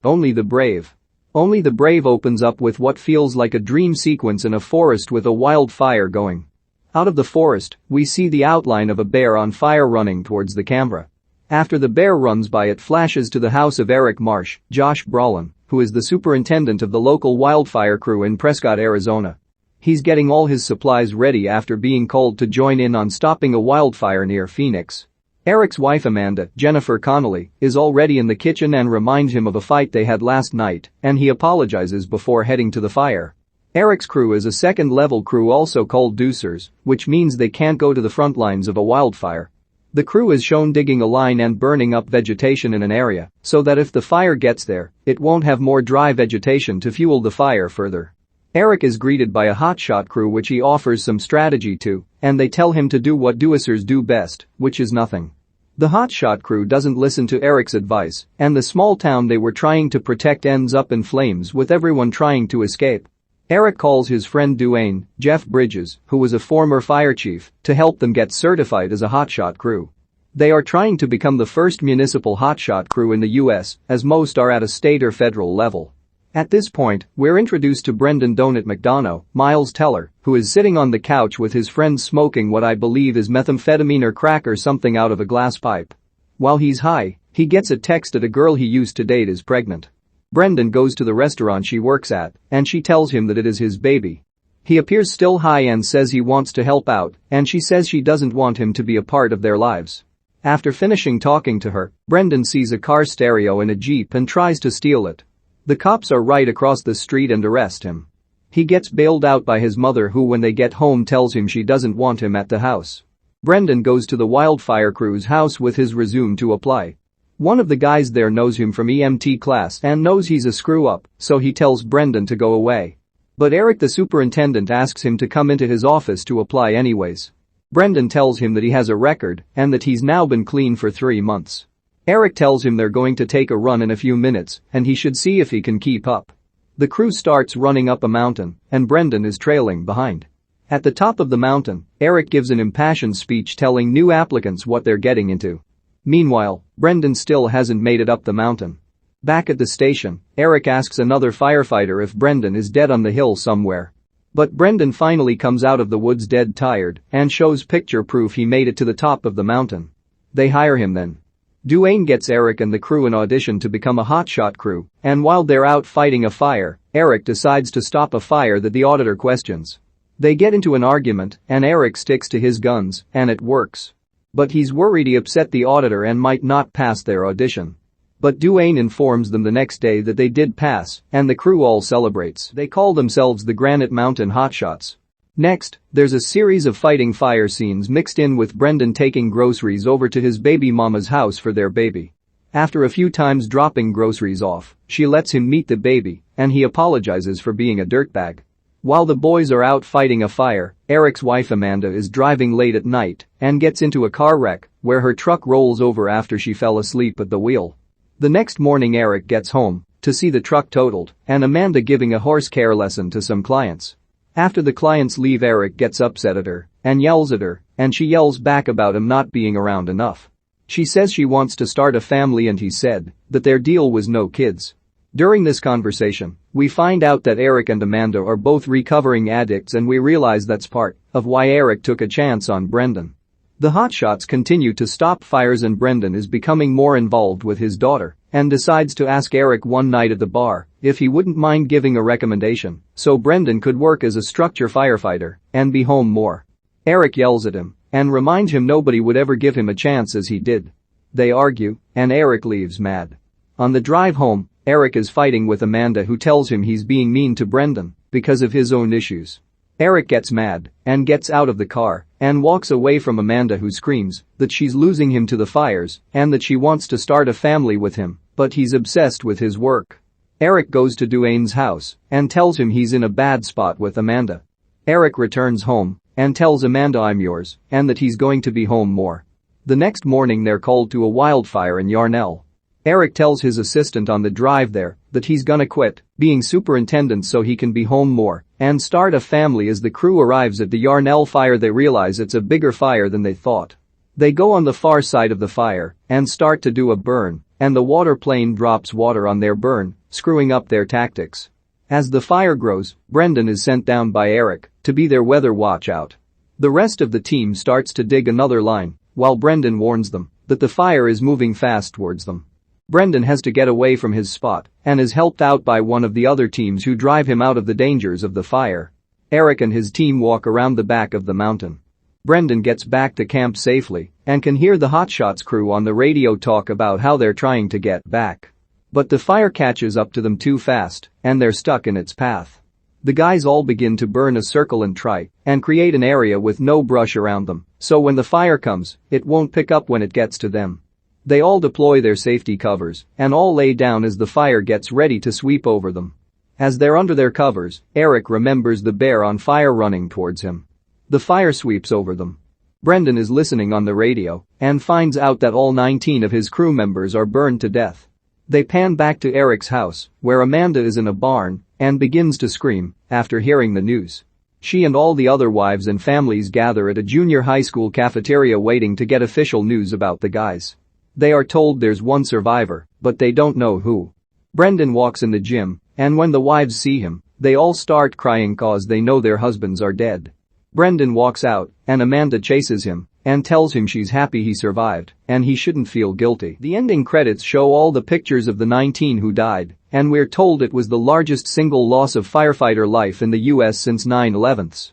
Only the Brave. Only the Brave opens up with what feels like a dream sequence in a forest with a wildfire going. Out of the forest, we see the outline of a bear on fire running towards the camera. After the bear runs by, it flashes to the house of Eric Marsh, Josh Brolin, who is the superintendent of the local wildfire crew in Prescott, Arizona. He's getting all his supplies ready after being called to join in on stopping a wildfire near Phoenix. Eric's wife Amanda, Jennifer Connelly, is already in the kitchen and reminds him of a fight they had last night, and he apologizes before heading to the fire. Eric's crew is a second-level crew, also called deucers, which means they can't go to the front lines of a wildfire. The crew is shown digging a line and burning up vegetation in an area so that if the fire gets there, it won't have more dry vegetation to fuel the fire further. Eric is greeted by a hotshot crew which he offers some strategy to, and they tell him to do what deucers do best, which is nothing. The hotshot crew doesn't listen to Eric's advice, and the small town they were trying to protect ends up in flames with everyone trying to escape. Eric calls his friend Duane, Jeff Bridges, who was a former fire chief, to help them get certified as a hotshot crew. They are trying to become the first municipal hotshot crew in the US, as most are at a state or federal level. At this point, we're introduced to Brendan Donut McDonough, Miles' teller, who is sitting on the couch with his friend smoking what I believe is methamphetamine or crack or something out of a glass pipe. While he's high, he gets a text that a girl he used to date is pregnant. Brendan goes to the restaurant she works at, and she tells him that it is his baby. He appears still high and says he wants to help out, and she says she doesn't want him to be a part of their lives. After finishing talking to her, Brendan sees a car stereo in a Jeep and tries to steal it. The cops are right across the street and arrest him. He gets bailed out by his mother, who when they get home tells him she doesn't want him at the house. Brendan goes to the wildfire crew's house with his resume to apply. One of the guys there knows him from EMT class and knows he's a screw-up, so he tells Brendan to go away. But Eric the superintendent asks him to come into his office to apply anyways. Brendan tells him that he has a record and that he's now been clean for 3 months. Eric tells him they're going to take a run in a few minutes and he should see if he can keep up. The crew starts running up a mountain and Brendan is trailing behind. At the top of the mountain, Eric gives an impassioned speech telling new applicants what they're getting into. Meanwhile, Brendan still hasn't made it up the mountain. Back at the station, Eric asks another firefighter if Brendan is dead on the hill somewhere. But Brendan finally comes out of the woods dead tired and shows picture proof he made it to the top of the mountain. They hire him then. Duane gets Eric and the crew an audition to become a hotshot crew, and while they're out fighting a fire, Eric decides to stop a fire that the auditor questions. They get into an argument and Eric sticks to his guns and it works. But he's worried he upset the auditor and might not pass their audition. But Duane informs them the next day that they did pass and the crew all celebrates. They call themselves the Granite Mountain Hotshots. Next, there's a series of fighting fire scenes mixed in with Brendan taking groceries over to his baby mama's house for their baby. After a few times dropping groceries off, she lets him meet the baby and he apologizes for being a dirtbag. While the boys are out fighting a fire, Eric's wife Amanda is driving late at night and gets into a car wreck where her truck rolls over after she fell asleep at the wheel. The next morning Eric gets home to see the truck totaled and Amanda giving a horse care lesson to some clients. After the clients leave, Eric gets upset at her and yells at her, and she yells back about him not being around enough. She says she wants to start a family and he said that their deal was no kids. During this conversation, we find out that Eric and Amanda are both recovering addicts and we realize that's part of why Eric took a chance on Brendan. The hotshots continue to stop fires and Brendan is becoming more involved with his daughter and decides to ask Eric one night at the bar if he wouldn't mind giving a recommendation so Brendan could work as a structure firefighter and be home more. Eric yells at him and reminds him nobody would ever give him a chance as he did. They argue and Eric leaves mad. On the drive home, Eric is fighting with Amanda, who tells him he's being mean to Brendan because of his own issues. Eric gets mad and gets out of the car and walks away from Amanda, who screams that she's losing him to the fires and that she wants to start a family with him, but he's obsessed with his work. Eric goes to Duane's house and tells him he's in a bad spot with Amanda. Eric returns home and tells Amanda I'm yours and that he's going to be home more. The next morning they're called to a wildfire in Yarnell. Eric tells his assistant on the drive there that he's gonna quit being superintendent so he can be home more and start a family. As the crew arrives at the Yarnell fire, they realize it's a bigger fire than they thought. They go on the far side of the fire and start to do a burn and the water plane drops water on their burn, screwing up their tactics. As the fire grows, Brendan is sent down by Eric to be their weather watch-out. The rest of the team starts to dig another line, while Brendan warns them that the fire is moving fast towards them. Brendan has to get away from his spot and is helped out by one of the other teams who drive him out of the dangers of the fire. Eric and his team walk around the back of the mountain. Brendan gets back to camp safely and can hear the Hotshots crew on the radio talk about how they're trying to get back. But the fire catches up to them too fast and they're stuck in its path. The guys all begin to burn a circle and try and create an area with no brush around them, so when the fire comes, it won't pick up when it gets to them. They all deploy their safety covers and all lay down as the fire gets ready to sweep over them. As they're under their covers, Eric remembers the bear on fire running towards him. The fire sweeps over them. Brendan is listening on the radio and finds out that all 19 of his crew members are burned to death. They pan back to Eric's house, where Amanda is in a barn and begins to scream after hearing the news. She and all the other wives and families gather at a junior high school cafeteria waiting to get official news about the guys. They are told there's one survivor, but they don't know who. Brendan walks in the gym, and when the wives see him, they all start crying cause they know their husbands are dead. Brendan walks out, and Amanda chases him and tells him she's happy he survived and he shouldn't feel guilty. The ending credits show all the pictures of the 19 who died, and we're told it was the largest single loss of firefighter life in the US since 9/11.